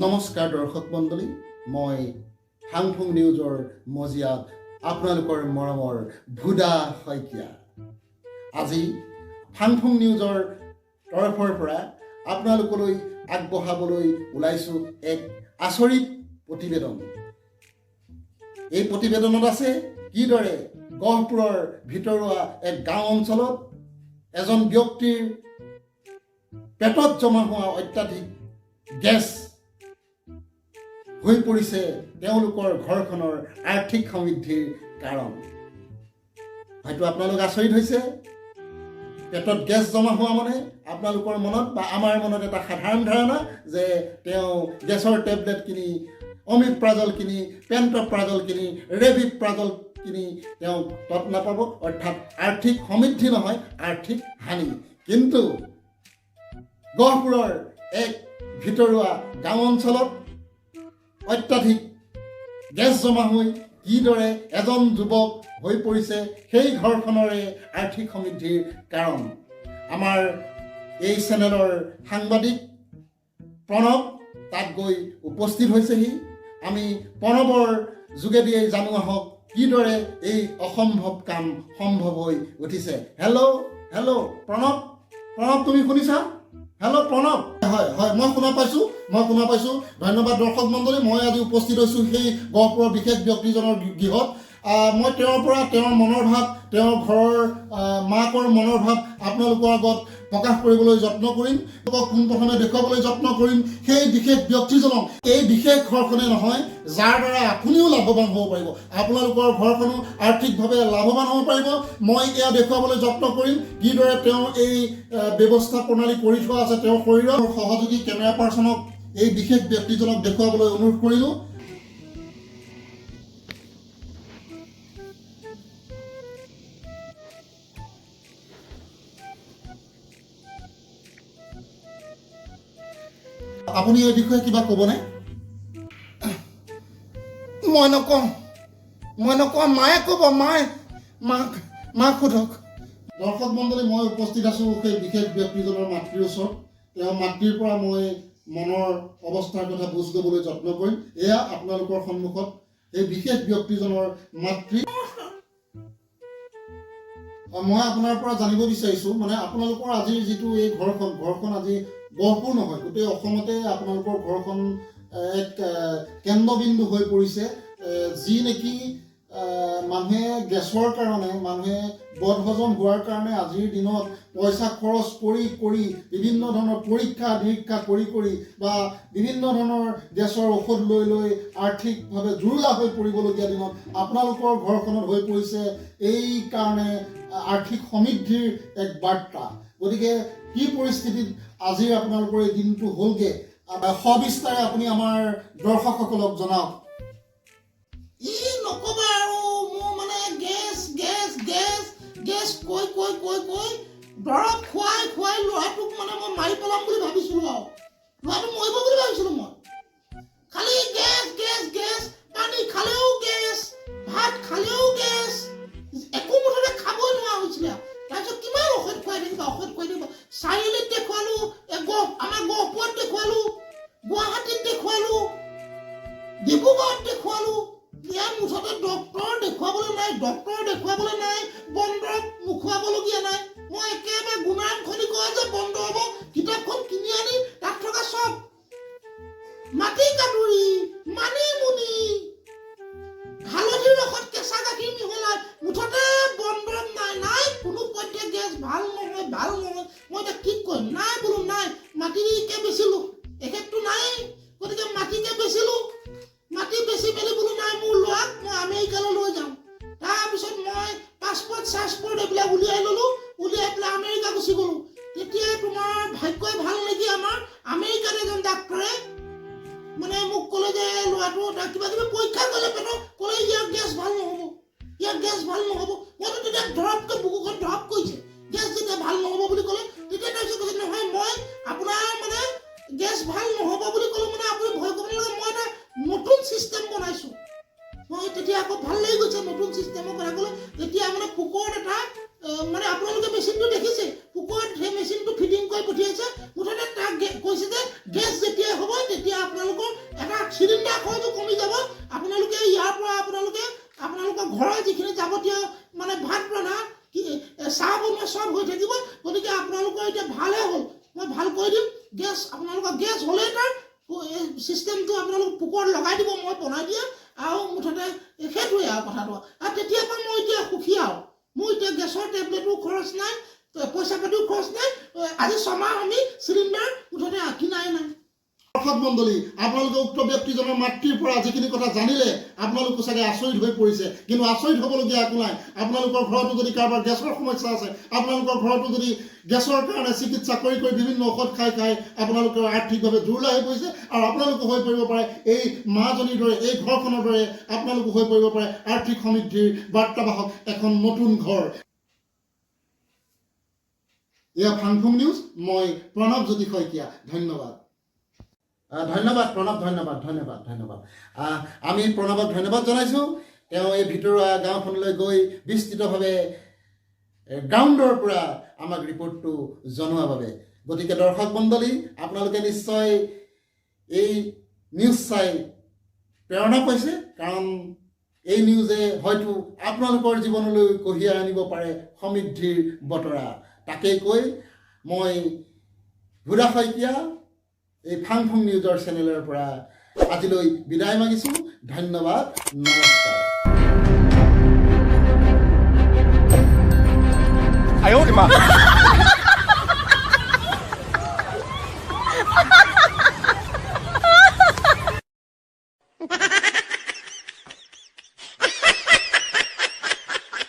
নমস্কাৰ দৰ্শক মণ্ডলী, মই ফাংফুং নিউজৰ মজিয়াত আপোনালোকৰ মৰমৰ ভুদা শইকীয়া। আজি ফাংফুং নিউজৰ তৰফৰ পৰা আপোনালোকলৈ আগবঢ়াবলৈ ওলাইছোঁ এক আচৰিত প্ৰতিবেদন। এই প্ৰতিবেদনত আছে কিদৰে গহপুৰৰ ভিতৰুৱা এক গাঁও অঞ্চলত এজন ব্যক্তিৰ পেটত জমা হোৱা অত্যাধিক গেছ হৈ পৰিছে তেওঁলোকৰ ঘৰখনৰ আৰ্থিক সমৃদ্ধিৰ কাৰণ। হয়তো আপোনালোক আচৰিত হৈছে। পেটত গেছ জমা হোৱা মানে আপোনালোকৰ মনত বা আমাৰ মনত এটা সাধাৰণ ধাৰণা যে তেওঁ গেছৰ টেবলেট কিনি, অমিপ্ৰাজল কিনি, পেণ্টপ্ৰাজল কিনি, ৰেবিপ্ৰাজল কিনি তেওঁ তত নাপাব, অৰ্থাৎ আৰ্থিক সমৃদ্ধি নহয়, আৰ্থিক হানি। কিন্তু গহপুৰৰ এক ভিতৰুৱা গাঁও অঞ্চলত অত্যাধিক গেছ জমা হৈ কিদৰে এজন যুৱক হৈ পৰিছে সেই ঘৰখনৰে আৰ্থিক সমৃদ্ধিৰ কাৰণ। আমাৰ এই চেনেলৰ সাংবাদিক প্ৰণৱ তাত গৈ উপস্থিত হৈছেহি। আমি প্ৰণৱৰ যোগেদিয়েই জানো আহক কিদৰে এই অসম্ভৱ কাম সম্ভৱ হৈ উঠিছে। হেল্ল' প্ৰণৱ, তুমি শুনিছা? হেল্ল' প্ৰণৱ। হয় মই শুনা পাইছোঁ। ধন্যবাদ দৰ্শক মণ্ডলী। মই আজি উপস্থিত হৈছোঁ সেই গহপুৰৰ বিশেষ ব্যক্তিজনৰ গৃহত। মই তেওঁৰ পৰা তেওঁৰ মনৰ ভাৱ, তেওঁৰ ঘৰৰ মাকৰ মনৰ ভাৱ আপোনালোকৰ আগত প্ৰকাশ কৰিবলৈ যত্ন কৰিম। পোনপ্ৰথমে দেখুৱাবলৈ যত্ন কৰিম সেই বিশেষ ব্যক্তিজনক। এই বিশেষ ঘৰখনে নহয়, যাৰ দ্বাৰা আপুনিও লাভৱান হ'ব পাৰিব, আপোনালোকৰ ঘৰখনো আৰ্থিকভাৱে লাভৱান হ'ব পাৰিব। মই এয়া দেখুৱাবলৈ যত্ন কৰিম কিদৰে তেওঁ এই ব্যৱস্থা প্ৰণালী কৰি থোৱা আছে। তেওঁৰ শৰীৰৰ সহযোগী কেমেৰা পাৰ্চনক এই বিশেষ ব্যক্তিজনক দেখুৱাবলৈ অনুৰোধ কৰিলোঁ। আপুনি এই বিষয়ে কিবা ক'বনে? মই নকওঁ, মায়ে ক'ব। মাক সোধক। দৰ্শক মণ্ডলী, মই উপস্থিত আছোঁ সেই বিশেষ ব্যক্তিজনৰ মাতৃৰ ওচৰত। তেওঁৰ মাতৃৰ পৰা মই মনৰ অৱস্থাৰ কথা বুজ ল'বলৈ যত্ন কৰিম। এয়া আপোনালোকৰ সন্মুখত এই বিশেষ ব্যক্তিজনৰ মাতৃ। মই আপোনাৰ পৰা জানিব বিচাৰিছোঁ, মানে আপোনালোকৰ আজিৰ যিটো এই ঘৰখন আজি গহপুৰ নহয়, গোটেই অসমতে আপোনালোকৰ ঘৰখন এক কেন্দ্ৰবিন্দু হৈ পৰিছে। যি নেকি মানুহে গেছৰ কাৰণে, মানুহে বদহজম হোৱাৰ কাৰণে আজিৰ দিনত পইচা খৰচ কৰি বিভিন্ন ধৰণৰ পৰীক্ষা নিৰীক্ষা কৰি বা বিভিন্ন ধৰণৰ গেছৰ ঔষধ লৈ আৰ্থিকভাৱে জুৰুলা হৈ পৰিবলগীয়া দিনত আপোনালোকৰ ঘৰখনত হৈ পৰিছে এই কাৰণে আৰ্থিক সমৃদ্ধিৰ এক বাৰ্তা। গতিকে কি পৰিস্থিতিত আজিৰ আপোনালোকৰ এই দিনটো হ'লগৈ, সবিস্তাৰে আপুনি আমাৰ দৰ্শকসকলক জনাওক। নক'বা আৰু, মোৰ মানে গেছ কৈ দৰৱ খুৱাই ল'ৰাটোক মানে মই মাৰি পেলাম বুলি ভাবিছিলোঁ। আৰু ল'ৰাটো মৰিব বুলি ভাবিছিলোঁ মই। খালি গেছ, পানী খালেও গেছ, ভাত খালেও গেছ, একো মুঠতে খাবই নোৱাৰা হৈছিলে। তাৰপিছত কিমান ঔষধ খুৱাই থাকিব। চাৰিআলিত দেখুৱালোঁ, আমাৰ গহপুৰত দেখুৱালোঁ, গুৱাহাটীত দেখুৱালোঁ, ডিব্ৰুগড়ত দেখুৱালোঁ। ইয়াৰ মুঠতে ডক্তৰ দেখুৱাবলৈ নাই, বনদৰৱ নোখোৱাবলগীয়া নাই। মই একেবাৰে গুণাৰাম খনিকৰ যে বনদৰৱ কিতাপখন কিনি আনি তাত থকা চব মাটি কাটুৰি, মানিমুনি, হালধিৰ ৰসত কেঁচা গাখীৰ মিহলাই, মুঠতে বনদৰৱ নাই কোনো পধ্যে গেছ ভাল নহয়। মই এতিয়া কি কৰিম? নাই মাটিকে বেচিলোঁ, এখেতটো নাই। গতিকে মাটিকে বেচিলোঁ। মাটি বেচি মেলি বোলো নাই, মোৰ ল'ৰাক মই আমেৰিকালৈ লৈ যাওঁ। তাৰপিছত মই পাছপৰ্ট এইবিলাক উলিয়াই ল'লোঁ, উলিয়াই পেলাই আমেৰিকা গুচি গ'লোঁ। তেতিয়া তোমাৰ ভাগ্যই ভাল নেকি, আমাৰ আমেৰিকাত এজন ডাক্তৰে মানে মোক ক'লে যে ল'ৰাটো কিবা কিবি পৰীক্ষা কৰিলে পেটৰ, ক'লে ইয়াৰ গেছ ভাল নহ'ব। মইতো তেতিয়া ধৰককৈ বুকুখন ধৰক কৰিছে। গেছ যেতিয়া ভাল নহ'ব বুলি ক'লে, তেতিয়া তাৰপিছত কৈছে নহয়, মই আপোনাৰ মানে গেছ ভাল নহ'ব বুলি ক'লে মানে আপুনি ভয় কৰিব নালাগে, মই এটা নতুন চিষ্টেম বনাইছোঁ। মই তেতিয়া আকৌ ভাল লাগি গৈছে নতুন চিষ্টেমৰ কথা ক'লে। তেতিয়া মানে পুকৰত এটা মানে আপোনালোকে মেচিনটো দেখিছে, পুকৰত সেই মেচিনটো ফিটিং কৰি পঠিয়াইছে। মুঠতে তাক কৈছে যে গেছ যেতিয়াই হ'ব তেতিয়া আপোনালোকৰ আপোনালোকৰ চব হৈ থাকিব গতিকে আপোনালোকৰ এতিয়া ভালহে হ'ল মই ভাল কৈ দিম গেছ আপোনালোকৰ গেছ হ'লেই তাৰ চিষ্টেমটো আপোনালোক পোকৰত লগাই দিব মই বনাই দিয়ে আৰু মুঠতে সেইটোৱে আৰু কথাটো আৰু তেতিয়াৰ পৰা মই এতিয়া সুখী আৰু মোৰ এতিয়া গেছৰ টেবলেটো খৰচ নাই পইচা পাতিও খৰচ নাই আজি 6 মাহ আমি চিলিণ্ডাৰ মুঠতে কিনাই নাই দৰ্শক মণ্ডলী আপোনালোকে উক্ত ব্যক্তিজনৰ মাতৃৰ পৰা যিখিনি কথা জানিলে আপোনালোকো চাগে আচৰিত হৈ পৰিছে কিন্তু আচৰিত হ'বলগীয়া একো নাই আপোনালোকৰ ঘৰতো যদি কাৰোবাৰ গেছৰ সমস্যা আছে আপোনালোকৰ ঘৰতো যদি গেছৰ কাৰণে চিকিৎসা কৰি বিভিন্ন ঔষধ খাই আপোনালোকৰ আৰ্থিকভাৱে দুৰ্বল হৈ পৰিছে আৰু আপোনালোকো হৈ পৰিব পাৰে এই মাজনীৰ দৰে এই ঘৰখনৰ দৰে আপোনালোকো হৈ পৰিব পাৰে আৰ্থিক সমৃদ্ধিৰ বাৰ্তাবাহক এখন নতুন ঘৰ এয়া ফাংফুং নিউজ মই প্ৰণৱ জ্যোতি শইকীয়া ধন্যবাদ ধন্যবাদ প্ৰণৱ ধন্যবাদ আমি প্ৰণৱক ধন্যবাদ জনাইছোঁ তেওঁ এই ভিতৰুৱা গাঁওখনলৈ গৈ বিস্তৃতভাৱে গ্ৰাউণ্ডৰ পৰা আমাক ৰিপৰ্টটো জনোৱাৰ বাবে গতিকে দৰ্শক মণ্ডলী আপোনালোকে নিশ্চয় এই নিউজ চাই প্ৰেৰণা পাইছে কাৰণ এই নিউজে হয়তো আপোনালোকৰ জীৱনলৈ কঢ়িয়াই আনিব পাৰে সমৃদ্ধিৰ বতৰা তাকেই কৈ মই ভুৰা শইকীয়া এই ফাংফুং নিউজৰ চেনেলৰ পৰা আজিলৈ বিদায় মাগিছোঁ ধন্যবাদ নমস্কাৰ 哎呦我的妈！